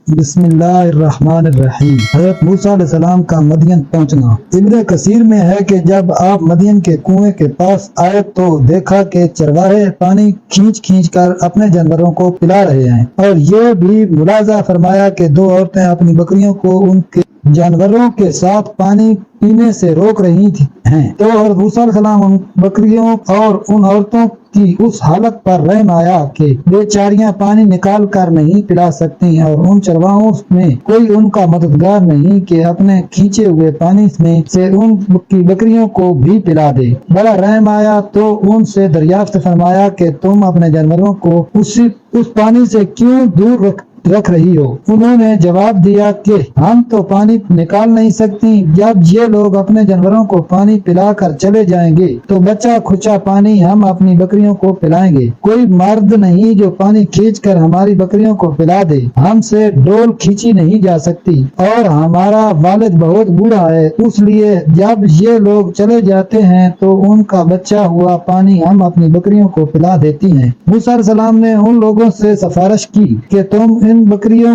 بسم اللہ الرحمن الرحیم۔ حضرت موسیٰ علیہ السلام کا مدین پہنچنا۔ ابن کثیر میں ہے کہ جب آپ مدین کے کنویں کے پاس آئے تو دیکھا کہ چرواہے پانی کھینچ کھینچ کر اپنے جانوروں کو پلا رہے ہیں، اور یہ بھی ملاحظہ فرمایا کہ دو عورتیں اپنی بکریوں کو ان کے جانوروں کے ساتھ پانی پینے سے روک رہی ہیں۔ تو حضرت موسیٰ علیہ السلام ان بکریوں اور ان عورتوں کی اس حالت پر رحم آیا کہ بیچاریاں پانی نکال کر نہیں پلا سکتی، اور ان چرواہوں میں کوئی ان کا مددگار نہیں کہ اپنے کھینچے ہوئے پانی میں سے ان کی بکریوں کو بھی پلا دے۔ بڑا رحم آیا تو ان سے دریافت فرمایا کہ تم اپنے جانوروں کو اس پانی سے کیوں دور رکھ رہی ہو؟ انہوں نے جواب دیا کہ ہم تو پانی نکال نہیں سکتی، جب یہ لوگ اپنے جانوروں کو پانی پلا کر چلے جائیں گے تو بچا کھچا پانی ہم اپنی بکریوں کو پلائیں گے۔ کوئی مرد نہیں جو پانی کھینچ کر ہماری بکریوں کو پلا دے، ہم سے ڈول کھینچی نہیں جا سکتی، اور ہمارا والد بہت بوڑھا ہے، اس لیے جب یہ لوگ چلے جاتے ہیں تو ان کا بچا ہوا پانی ہم اپنی بکریوں کو پلا دیتی ہیں۔ موسیٰ علیہ السلام نے ان لوگوں سے سفارش کی کہ تم ان بکریوں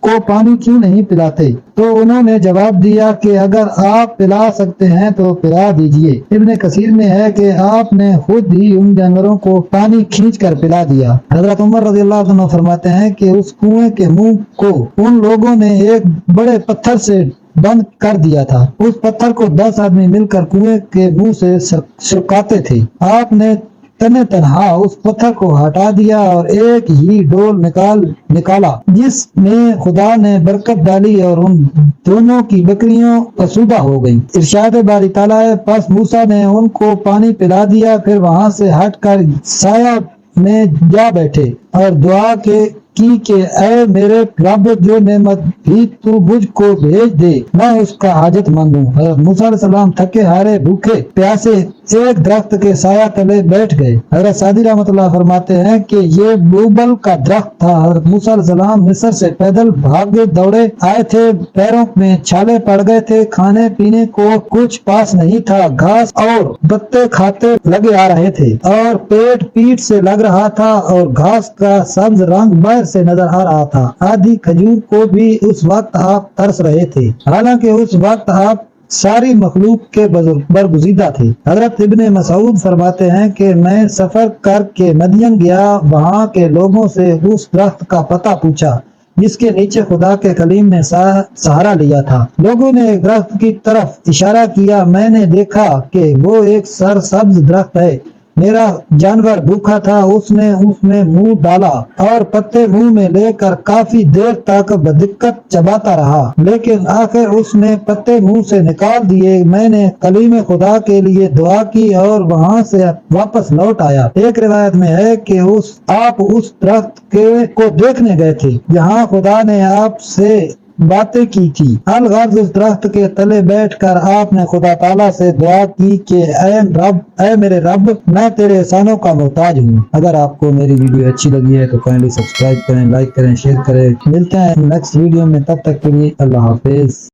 کو پانی کیوں نہیں پلاتے؟ تو انہوں نے جواب دیا کہ اگر آپ پلا سکتے ہیں تو پلا دیجئے۔ ابن کثیر میں ہے کہ آپ نے خود ہی ان جانوروں کو پانی کھینچ کر پلا دیا۔ حضرت عمر رضی اللہ عنہ فرماتے ہیں کہ اس کنویں کے منہ کو ان لوگوں نے ایک بڑے پتھر سے بند کر دیا تھا۔ اس پتھر کو 10 آدمی مل کر کنویں کے منہ سے سرکاتے تھے۔ آپ نے تنہا اس پتھر کو ہٹا دیا اور ایک ہی ڈول نکالا جس میں خدا نے برکت ڈالی، اور ان دونوں کی بکریاں آسودہ ہو گئیں۔ ارشاد باری تعالیٰ ہے، پس موسیٰ نے ان کو پانی پلا دیا، پھر وہاں سے ہٹ کر سایہ میں جا بیٹھے اور دعا کی کہ اے میرے رب، جو نعمت بھی تو مجھ کو بھیج دے، میں اس کا حاجت مند ہوں۔ حضرت موسیٰ علیہ السلام تھکے ہارے بھوکے پیاسے ایک درخت کے سایہ تلے بیٹھ گئے۔ حضرت سعدی رحمۃ اللہ فرماتے ہیں کہ یہ بلبل کا درخت تھا۔ حضرت موسیٰ علیہ السلام مصر سے پیدل بھاگے دوڑے آئے تھے، پیروں میں چھالے پڑ گئے تھے، کھانے پینے کو کچھ پاس نہیں تھا، گھاس اور پتے کھاتے لگے آ رہے تھے، اور پیٹ سے لگ رہا تھا، اور گھاس کا سبز رنگ باہر سے نظر آ رہا تھا۔ آدھی کھجور کو بھی اس وقت آپ ترس رہے تھے، حالانکہ اس وقت آپ ساری مخلوق کے برگزیدہ تھے۔ حضرت ابن مسعود فرماتے ہیں کہ میں سفر کر کے مدین گیا، وہاں کے لوگوں سے اس درخت کا پتہ پوچھا جس کے نیچے خدا کے کلیم نے سہارا لیا تھا۔ لوگوں نے ایک درخت کی طرف اشارہ کیا، میں نے دیکھا کہ وہ ایک سرسبز درخت ہے، میرا جانور بھوکا تھا، اس نے اس میں منہ ڈالا اور پتے منہ میں لے کر کافی دیر تک بدقت چباتا رہا، لیکن آخر اس نے پتے منہ سے نکال دیے۔ میں نے کلیم خدا کے لیے دعا کی اور وہاں سے واپس لوٹ آیا۔ ایک روایت میں ہے کہ آپ اس درخت کو دیکھنے گئے تھے جہاں خدا نے آپ سے باتیں کی تھی۔ الغرض اس درخت کے تلے بیٹھ کر آپ نے خدا تعالیٰ سے دعا کی کہ اے میرے رب، میں تیرے احسانوں کا محتاج ہوں۔ اگر آپ کو میری ویڈیو اچھی لگی ہے تو کائنڈلی سبسکرائب کریں، لائک کریں، شیئر کریں۔ ملتے ہیں نیکسٹ ویڈیو میں، تب تک کے لیے اللہ حافظ۔